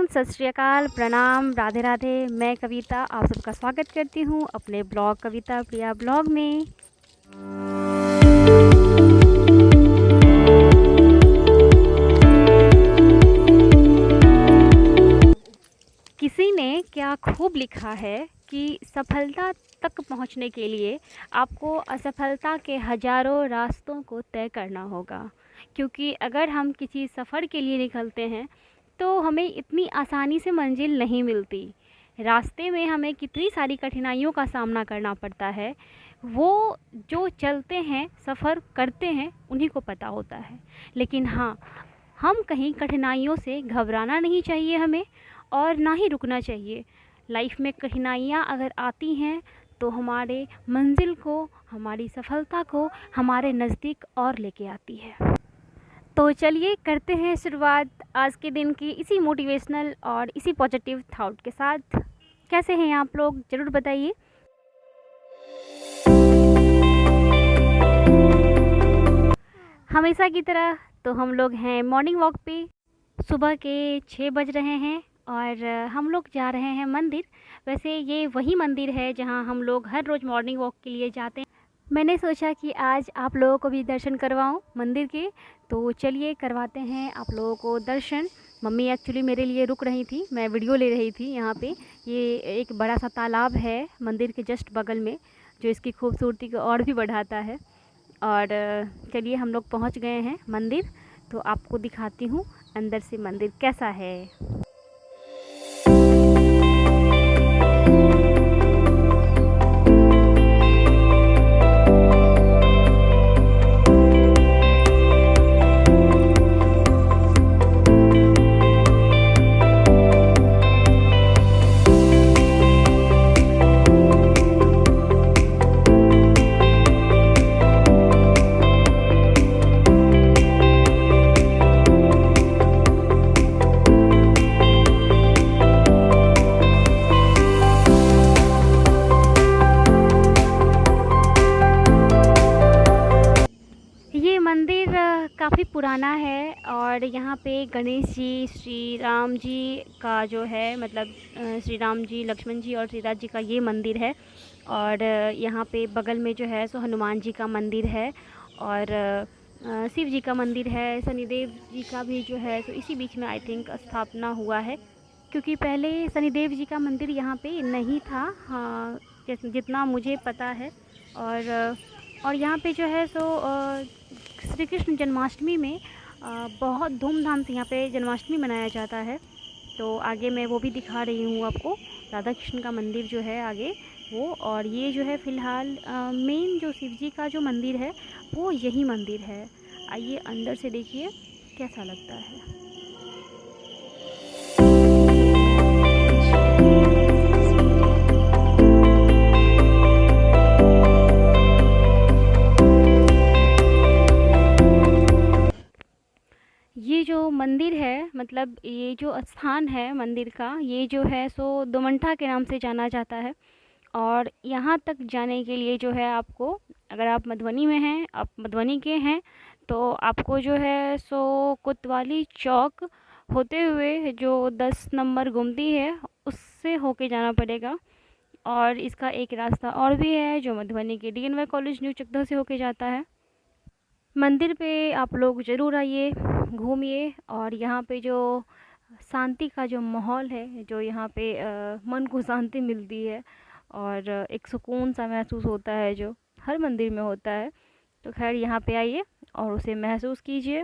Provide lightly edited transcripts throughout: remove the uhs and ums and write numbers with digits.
सत श्री अकाल, प्रणाम, राधे राधे। मैं कविता आप सबका स्वागत करती हूँ अपने ब्लॉग कविता प्रिया ब्लॉग में। किसी ने क्या खूब लिखा है कि सफलता तक पहुँचने के लिए आपको असफलता के हज़ारों रास्तों को तय करना होगा। क्योंकि अगर हम किसी सफ़र के लिए निकलते हैं तो हमें इतनी आसानी से मंजिल नहीं मिलती। रास्ते में हमें कितनी सारी कठिनाइयों का सामना करना पड़ता है, वो जो चलते हैं, सफ़र करते हैं, उन्हीं को पता होता है। लेकिन हाँ, हम कहीं कठिनाइयों से घबराना नहीं चाहिए हमें, और ना ही रुकना चाहिए। लाइफ में कठिनाइयाँ अगर आती हैं तो हमारे मंजिल को, हमारी सफलता को हमारे नज़दीक और लेके आती है। तो चलिए करते हैं शुरुआत आज के दिन की इसी मोटिवेशनल और इसी पॉजिटिव थॉट के साथ। कैसे हैं आप लोग, ज़रूर बताइए। हमेशा की तरह तो हम लोग हैं मॉर्निंग वॉक पे। सुबह के 6 बज रहे हैं और हम लोग जा रहे हैं मंदिर। वैसे ये वही मंदिर है जहां हम लोग हर रोज़ मॉर्निंग वॉक के लिए जाते हैं। मैंने सोचा कि आज आप लोगों को भी दर्शन करवाऊं मंदिर के, तो चलिए करवाते हैं आप लोगों को दर्शन। मम्मी एक्चुअली मेरे लिए रुक रही थी, मैं वीडियो ले रही थी। यहाँ पे ये एक बड़ा सा तालाब है मंदिर के जस्ट बगल में, जो इसकी खूबसूरती को और भी बढ़ाता है। और चलिए हम लोग पहुँच गए हैं मंदिर, तो आपको दिखाती हूँ अंदर से मंदिर कैसा है। ये मंदिर काफ़ी पुराना है और यहाँ पे गणेश जी, श्री राम जी का जो है मतलब श्री राम जी, लक्ष्मण जी और सीता जी का ये मंदिर है। और यहाँ पे बगल में जो है सो हनुमान जी का मंदिर है और शिव जी का मंदिर है। शनिदेव जी का भी जो है सो इसी बीच में आई थिंक स्थापना हुआ है, क्योंकि पहले शनिदेव जी का मंदिर यहाँ पे नहीं था, हाँ जितना मुझे पता है। और यहाँ पे जो है सो श्री कृष्ण जन्माष्टमी में बहुत धूमधाम से यहाँ पे जन्माष्टमी मनाया जाता है। तो आगे मैं वो भी दिखा रही हूँ आपको, राधा कृष्ण का मंदिर जो है आगे वो। और ये जो है फ़िलहाल मेन जो शिव जी का जो मंदिर है वो यही मंदिर है। आइए अंदर से देखिए कैसा लगता है। ये जो मंदिर है, मतलब ये जो स्थान है मंदिर का, ये जो है सो दोमंठा के नाम से जाना जाता है। और यहाँ तक जाने के लिए जो है आपको, अगर आप मधुबनी में हैं, आप मधुबनी के हैं, तो आपको जो है सो कोतवाली चौक होते हुए जो 10 नंबर गुमती है उससे होके जाना पड़ेगा। और इसका एक रास्ता और भी है जो मधुबनी के DNY कॉलेज न्यू चकदह से होके जाता है। मंदिर पे आप लोग ज़रूर आइए, घूमिए। और यहाँ पे जो शांति का जो माहौल है, जो यहाँ पे मन को शांति मिलती है और एक सुकून सा महसूस होता है जो हर मंदिर में होता है। तो खैर यहाँ पे आइए और उसे महसूस कीजिए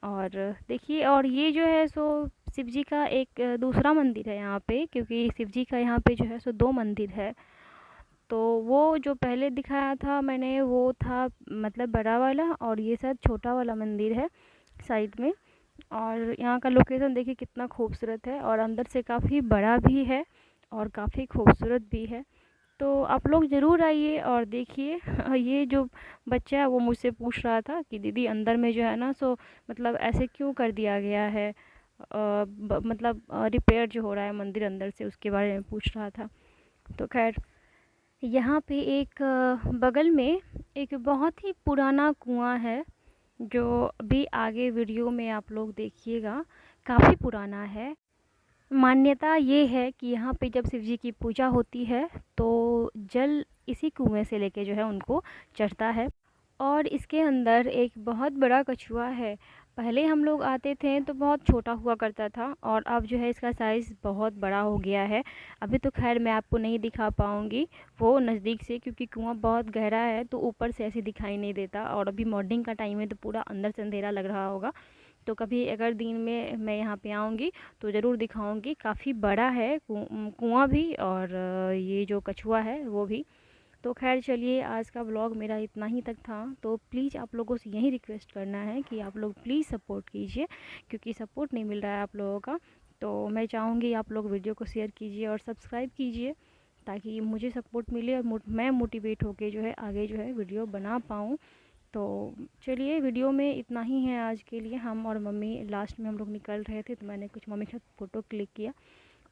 और देखिए। और ये जो है सो शिव जी का एक दूसरा मंदिर है यहाँ पे, क्योंकि शिव जी का यहाँ पे जो है सो 2 मंदिर है। तो वो जो पहले दिखाया था मैंने वो था मतलब बड़ा वाला, और ये शायद छोटा वाला मंदिर है साइड में। और यहाँ का लोकेशन देखिए कितना खूबसूरत है, और अंदर से काफ़ी बड़ा भी है और काफ़ी खूबसूरत भी है। तो आप लोग ज़रूर आइए और देखिए। ये जो बच्चा है वो मुझसे पूछ रहा था कि दीदी अंदर में जो है ना सो मतलब ऐसे क्यों कर दिया गया है, मतलब रिपेयर जो हो रहा है मंदिर अंदर से, उसके बारे में पूछ रहा था। तो खैर यहाँ पे एक बगल में एक बहुत ही पुराना कुआं है, जो भी आगे वीडियो में आप लोग देखिएगा, काफ़ी पुराना है। मान्यता ये है कि यहाँ पे जब शिव जी की पूजा होती है तो जल इसी कुएं से लेके जो है उनको चढ़ता है। और इसके अंदर एक बहुत बड़ा कछुआ है। पहले हम लोग आते थे तो बहुत छोटा हुआ करता था और अब जो है इसका साइज़ बहुत बड़ा हो गया है। अभी तो खैर मैं आपको नहीं दिखा पाऊँगी वो नज़दीक से, क्योंकि कुआँ बहुत गहरा है तो ऊपर से ऐसे दिखाई नहीं देता, और अभी मॉर्निंग का टाइम है तो पूरा अंदर से अंधेरा लग रहा होगा। तो कभी अगर दिन में मैं यहाँ पे आऊँगी तो ज़रूर दिखाऊँगी। काफ़ी बड़ा है कुआँ भी, और ये जो कछुआ है वो भी। तो खैर चलिए, आज का व्लॉग मेरा इतना ही तक था। तो प्लीज़ आप लोगों से यही रिक्वेस्ट करना है कि आप लोग प्लीज़ सपोर्ट कीजिए, क्योंकि सपोर्ट नहीं मिल रहा है आप लोगों का। तो मैं चाहूँगी आप लोग वीडियो को शेयर कीजिए और सब्सक्राइब कीजिए, ताकि मुझे सपोर्ट मिले और मैं मोटिवेट होके जो है आगे जो है वीडियो बना पाऊँ। तो चलिए, वीडियो में इतना ही है आज के लिए। हम और मम्मी लास्ट में हम लोग निकल रहे थे तो मैंने कुछ मम्मी के साथ फ़ोटो क्लिक किया,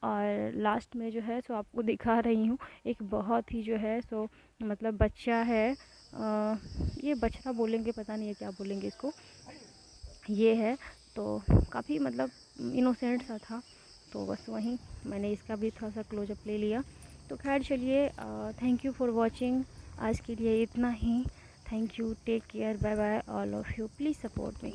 और लास्ट में जो है सो आपको दिखा रही हूँ एक बहुत ही जो है सो मतलब बच्चा है। ये बछड़ा बोलेंगे, पता नहीं है क्या बोलेंगे इसको, ये है। तो काफ़ी मतलब इनोसेंट सा था, तो बस वहीं मैंने इसका भी थोड़ा सा क्लोजअप ले लिया। तो खैर चलिए, थैंक यू फॉर वॉचिंग। आज के लिए इतना ही। Thank you, take care, bye bye all of you, please support me.